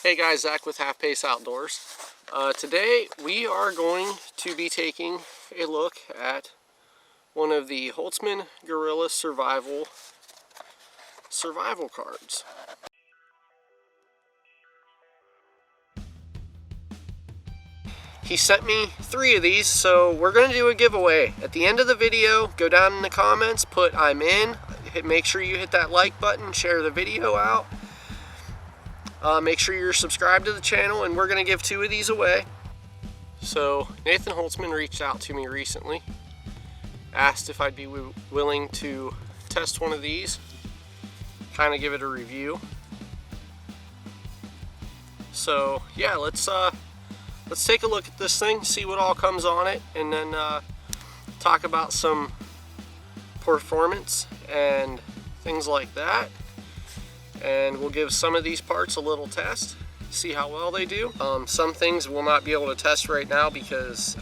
Hey guys, Zach with Half Pace Outdoors. Today we are going to be taking a look at one of the Holtzman Gorilla Survival cards. He sent me 3 of these, so we're going to do a giveaway. At the end of the video, go down in the comments, put I'm in, make sure you hit that like button, share the video out. Make sure you're subscribed to the channel, and we're going to give 2 of these away. So Nathan Holtzman reached out to me recently, asked if I'd be willing to test one of these, kind of give it a review. So yeah, let's take a look at this thing, see what all comes on it, and then talk about some performance and things like that. And we'll give some of these parts a little test, see how well they do. Some things we'll not be able to test right now because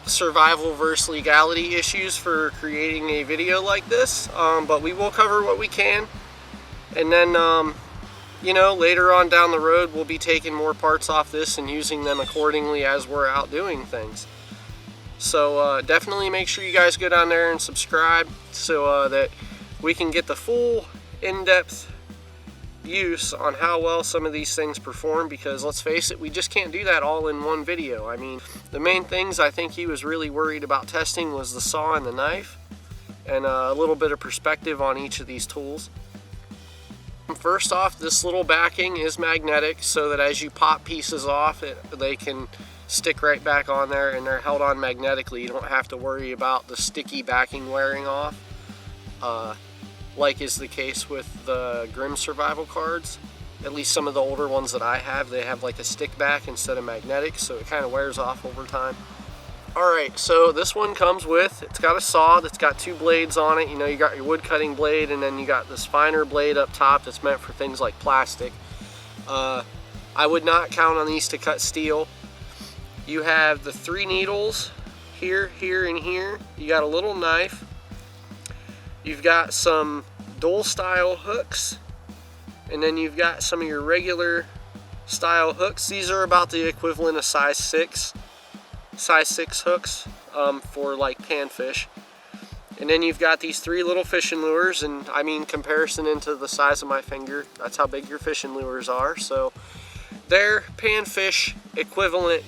survival versus legality issues for creating a video like this, but we will cover what we can. And then you know, later on down the road we'll be taking more parts off this and using them accordingly as we're out doing things. So definitely make sure you guys go down there and subscribe so that we can get the full in-depth use on how well some of these things perform, because let's face it, we just can't do that all in one video. I mean, the main things I think he was really worried about testing was the saw and the knife, and a little bit of perspective on each of these tools. First off, this little backing is magnetic, so that as you pop pieces off, they can stick right back on there, and they're held on magnetically. You don't have to worry about the sticky backing wearing off, like is the case with the Grim Survival cards. At least some of the older ones that I have, they have like a stick back instead of magnetic, so it kind of wears off over time. Alright, so this one comes with, it's got a saw that's got 2 blades on it. You know, you got your wood cutting blade, and then you got this finer blade up top that's meant for things like plastic. I would not count on these to cut steel. You have the 3 needles here, here, and here. You got a little knife. You've got some dual style hooks, and then you've got some of your regular style hooks. These are about the equivalent of size 6 hooks for like panfish. And then you've got these 3 little fishing lures, and I mean, comparison into the size of my finger, that's how big your fishing lures are. So they're panfish equivalent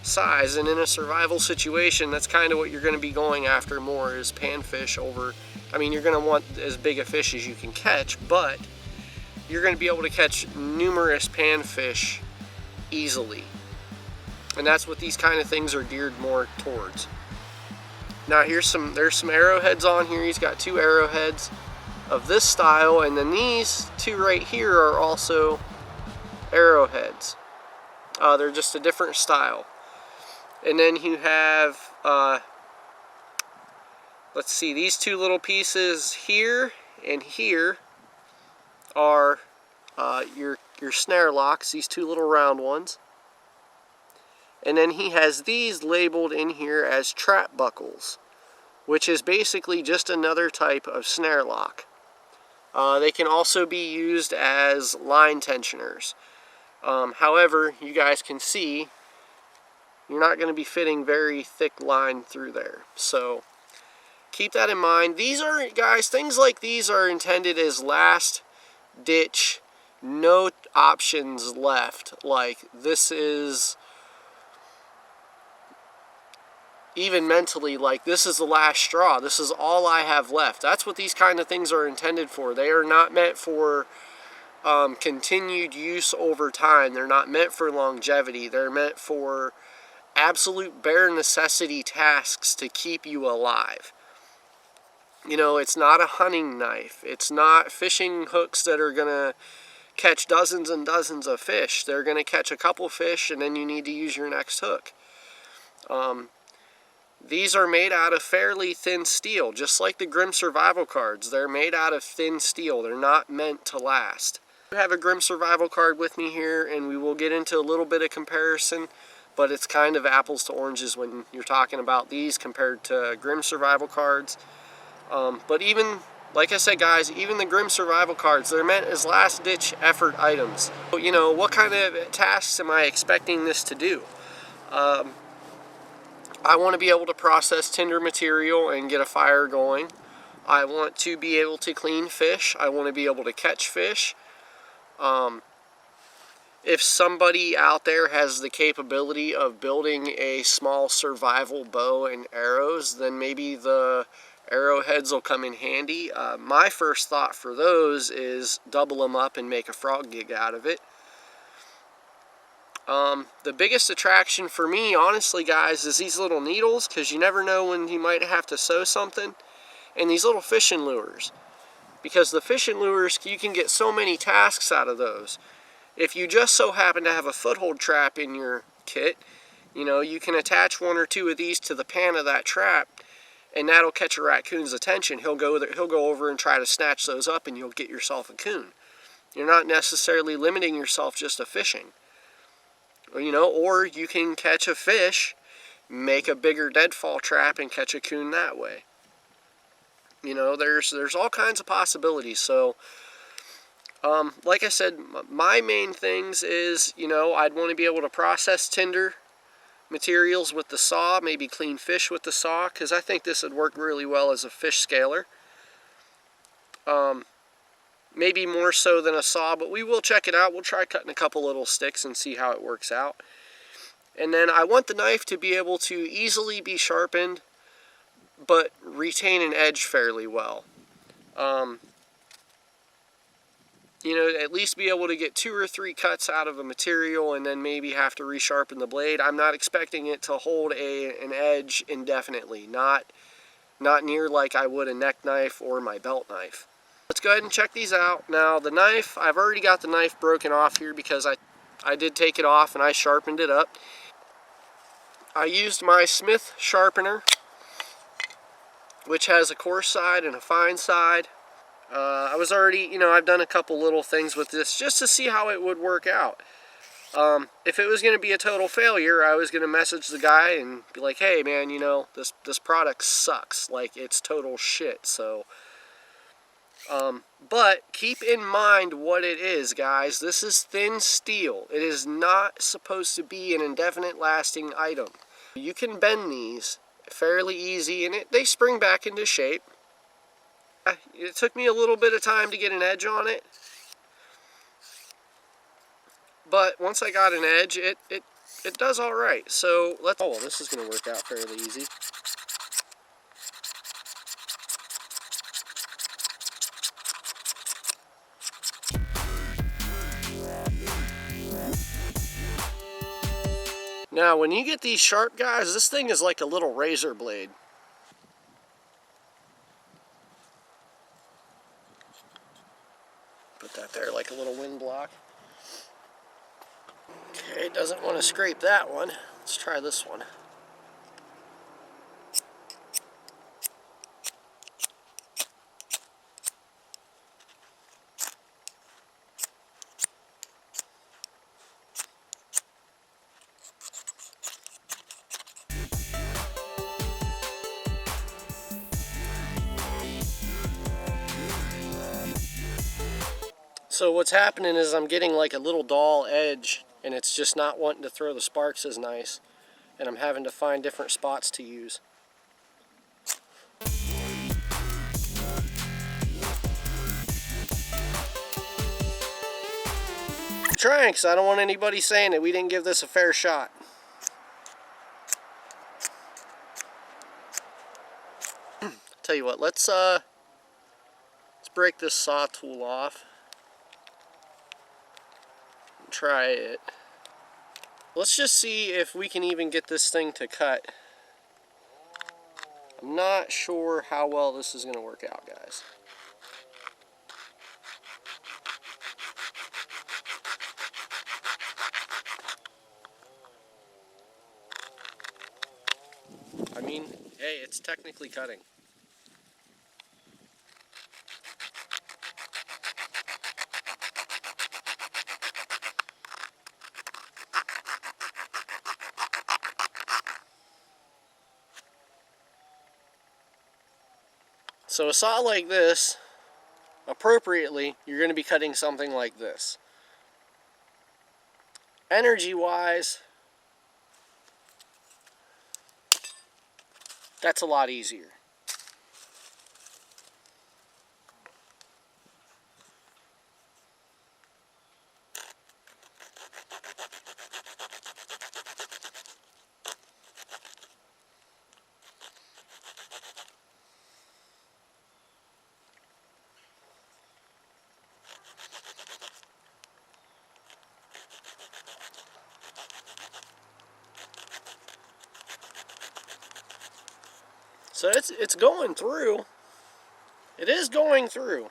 size, and in a survival situation, that's kind of what you're going to be going after more, is panfish over. I mean, you're going to want as big a fish as you can catch, but you're going to be able to catch numerous panfish easily, and that's what these kind of things are geared more towards. Now there's some arrowheads on here. He's got 2 arrowheads of this style, and then these 2 right here are also arrowheads. They're just a different style. And then you have, let's see, these 2 little pieces here and here are your snare locks, these 2 little round ones. And then he has these labeled in here as trap buckles, which is basically just another type of snare lock. They can also be used as line tensioners. However, you guys can see, you're not going to be fitting very thick line through there. So keep that in mind. These are, guys, things like these are intended as last ditch, no options left. Like, this is, even mentally, like, this is the last straw. This is all I have left. That's what these kind of things are intended for. They are not meant for continued use over time. They're not meant for longevity. They're meant for absolute bare necessity tasks to keep you alive. You know, it's not a hunting knife. It's not fishing hooks that are going to catch dozens and dozens of fish. They're going to catch a couple fish, and then you need to use your next hook. These are made out of fairly thin steel, just like the Grim Survival cards. They're made out of thin steel. They're not meant to last. I have a Grim Survival card with me here, and we will get into a little bit of comparison, but it's kind of apples to oranges when you're talking about these compared to Grim Survival cards. But even Like I said, guys, even the Grim Survival cards, they're meant as last-ditch effort items. You know, what kind of tasks am I expecting this to do? I want to be able to process tinder material and get a fire going. I want to be able to clean fish. I want to be able to catch fish. If somebody out there has the capability of building a small survival bow and arrows, then maybe the arrowheads will come in handy. My first thought for those is double them up and make a frog gig out of it. The biggest attraction for me, honestly, guys, is these little needles, because you never know when you might have to sew something. And these little fishing lures, because the fishing lures, you can get so many tasks out of those. If you just so happen to have a foothold trap in your kit, you know, you can attach one or two of these to the pan of that trap, and that'll catch a raccoon's attention. He'll go over and try to snatch those up, and you'll get yourself a coon. You're not necessarily limiting yourself just to fishing. You know, or you can catch a fish, make a bigger deadfall trap, and catch a coon that way. You know, there's all kinds of possibilities. So, like I said, my main things is, you know, I'd want to be able to process tinder materials with the saw, maybe clean fish with the saw, because I think this would work really well as a fish scaler. Maybe more so than a saw, but we will check it out. We'll try cutting a couple little sticks and see how it works out. And then I want the knife to be able to easily be sharpened, but retain an edge fairly well. You know, at least be able to get 2 or 3 cuts out of a material and then maybe have to resharpen the blade. I'm not expecting it to hold an edge indefinitely. Not near like I would a neck knife or my belt knife. Let's go ahead and check these out. Now the knife, I've already got the knife broken off here because I did take it off and I sharpened it up. I used my Smith sharpener, which has a coarse side and a fine side. I was already, you know, I've done a couple little things with this just to see how it would work out. If it was going to be a total failure, I was going to message the guy and be like, hey man, you know, this product sucks. Like, it's total shit. So, but keep in mind what it is, guys. This is thin steel. It is not supposed to be an indefinite lasting item. You can bend these fairly easy and they spring back into shape. It took me a little bit of time to get an edge on it, but once I got an edge, it does all right. So let's, oh well, this is going to work out fairly easy. Now when you get these sharp guys, this thing is like a little razor blade. Put that there like a little wind block. Okay, it doesn't want to scrape that one. Let's try this one. So what's happening is I'm getting like a little dull edge and it's just not wanting to throw the sparks as nice, and I'm having to find different spots to use. I'm trying, because I don't want anybody saying that we didn't give this a fair shot. Tell you what, let's break this saw tool off. Try it. Let's just see if we can even get this thing to cut. I'm not sure how well this is going to work out, guys. I mean, hey, it's technically cutting. So a saw like this appropriately, you're going to be cutting something like this. Energy-wise, that's a lot easier. So it's going through. It is going through.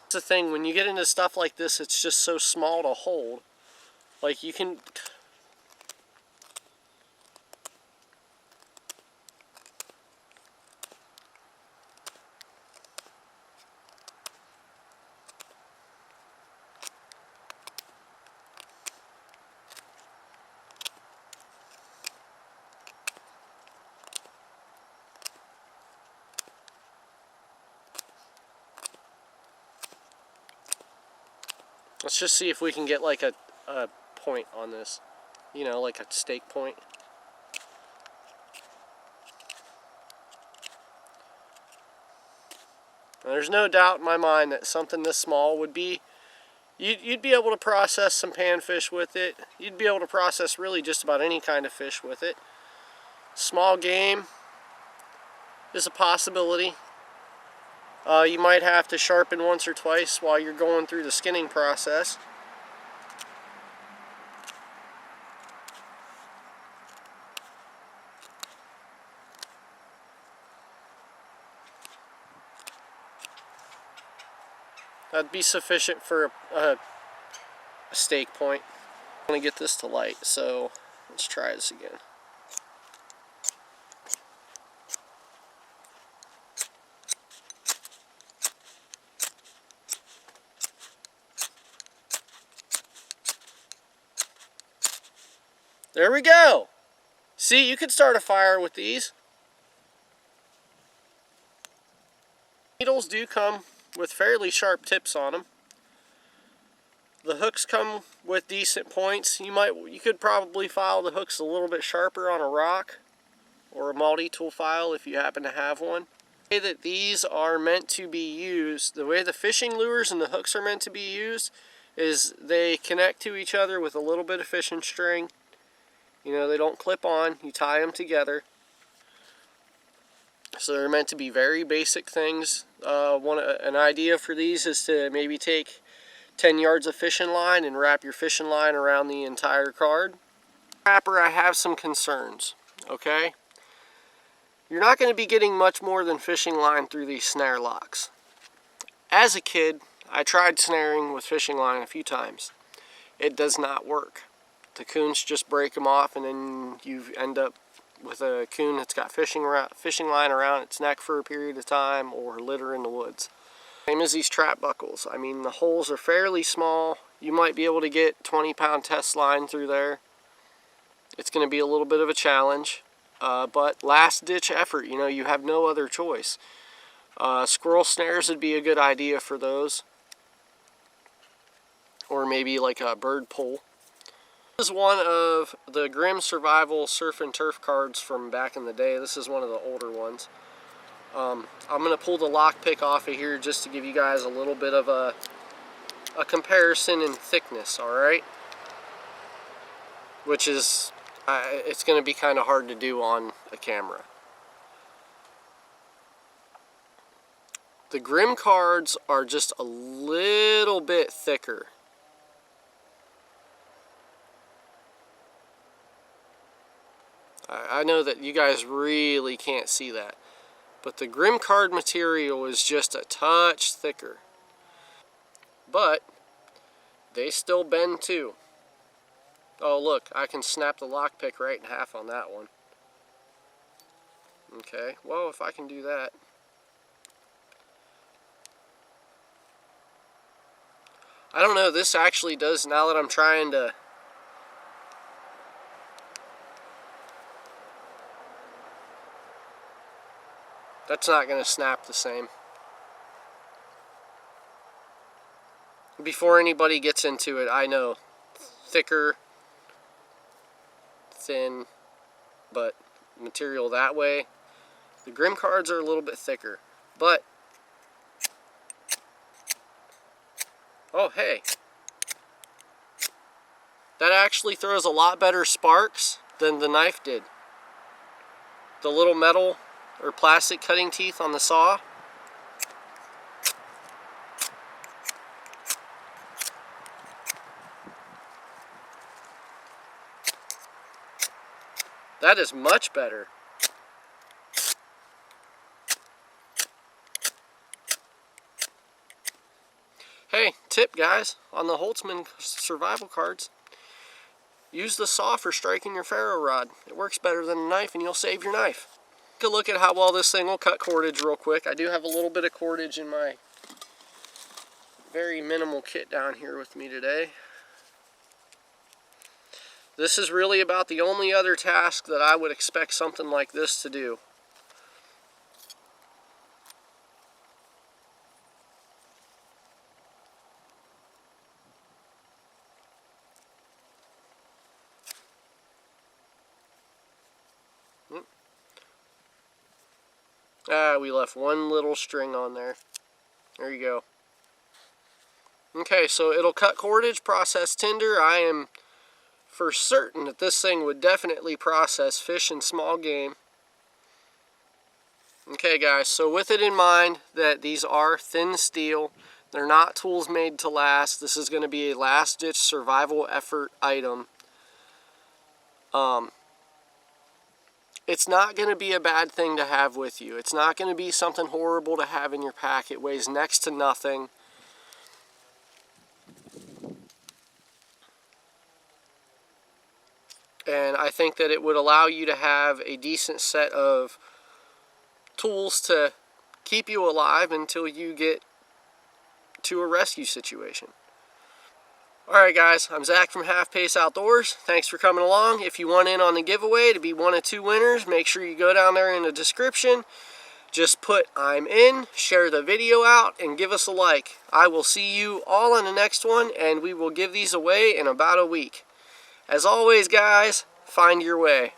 That's the thing, when you get into stuff like this, it's just so small to hold. Like you can... Let's just see if we can get like a point on this. You know, like a stake point. Now, there's no doubt in my mind that something this small would be... You'd be able to process some panfish with it. You'd be able to process really just about any kind of fish with it. Small game is a possibility. You might have to sharpen once or twice while you're going through the skinning process. That'd be sufficient for a stake point. I'm going to get this to light, so let's try this again. There we go. See, you could start a fire with these. Needles do come with fairly sharp tips on them. The hooks come with decent points. You could probably file the hooks a little bit sharper on a rock or a multi-tool file if you happen to have one. The way that these are meant to be used, the way the fishing lures and the hooks are meant to be used, is they connect to each other with a little bit of fishing string. You know, they don't clip on, you tie them together. So they're meant to be very basic things. An idea for these is to maybe take 10 yards of fishing line and wrap your fishing line around the entire card. Wrapper, I have some concerns, okay? You're not going to be getting much more than fishing line through these snare locks. As a kid, I tried snaring with fishing line a few times. It does not work. The coons just break them off, and then you end up with a coon that's got fishing line around its neck for a period of time, or litter in the woods. Same as these trap buckles. I mean, the holes are fairly small. You might be able to get 20-pound test line through there. It's going to be a little bit of a challenge, but last-ditch effort. You know, you have no other choice. Squirrel snares would be a good idea for those, or maybe like a bird pole. This is one of the Grim Survival Surf and Turf cards from back in the day. This is one of the older ones. I'm going to pull the lockpick off of here just to give you guys a little bit of a comparison in thickness, alright? Which is, it's going to be kind of hard to do on a camera. The Grim cards are just a little bit thicker. I know that you guys really can't see that, but the Grim card material is just a touch thicker. But they still bend too. Oh look, I can snap the lockpick right in half on that one. Okay, well if I can do that. I don't know, this actually does, now that I'm trying to... That's not going to snap the same. before anybody gets into it, I know thicker, thin, but material that way. The Grim cards are a little bit thicker, but oh hey, that actually throws a lot better sparks than the knife did. The little metal or plastic cutting teeth on the saw, that is much better. Hey, tip guys, on the Holtzman survival cards, use the saw for striking your ferro rod. It works better than a knife and you'll save your knife. Take a look at how well this thing will cut cordage real quick. I do have a little bit of cordage in my very minimal kit down here with me today. This is really about the only other task that I would expect something like this to do. We left one little string on there. There you go. Okay, so it'll cut cordage, process tinder. I am for certain that this thing would definitely process fish and small game. Okay guys, so with it in mind that these are thin steel, they're not tools made to last. This is going to be a last-ditch survival effort item. It's not going to be a bad thing to have with you. It's not going to be something horrible to have in your pack. It weighs next to nothing. And I think that it would allow you to have a decent set of tools to keep you alive until you get to a rescue situation. Alright guys, I'm Zach from Half Pace Outdoors. Thanks for coming along. If you want in on the giveaway to be one of 2 winners, make sure you go down there in the description. Just put I'm in, share the video out, and give us a like. I will see you all on the next one, and we will give these away in about a week. As always guys, find your way.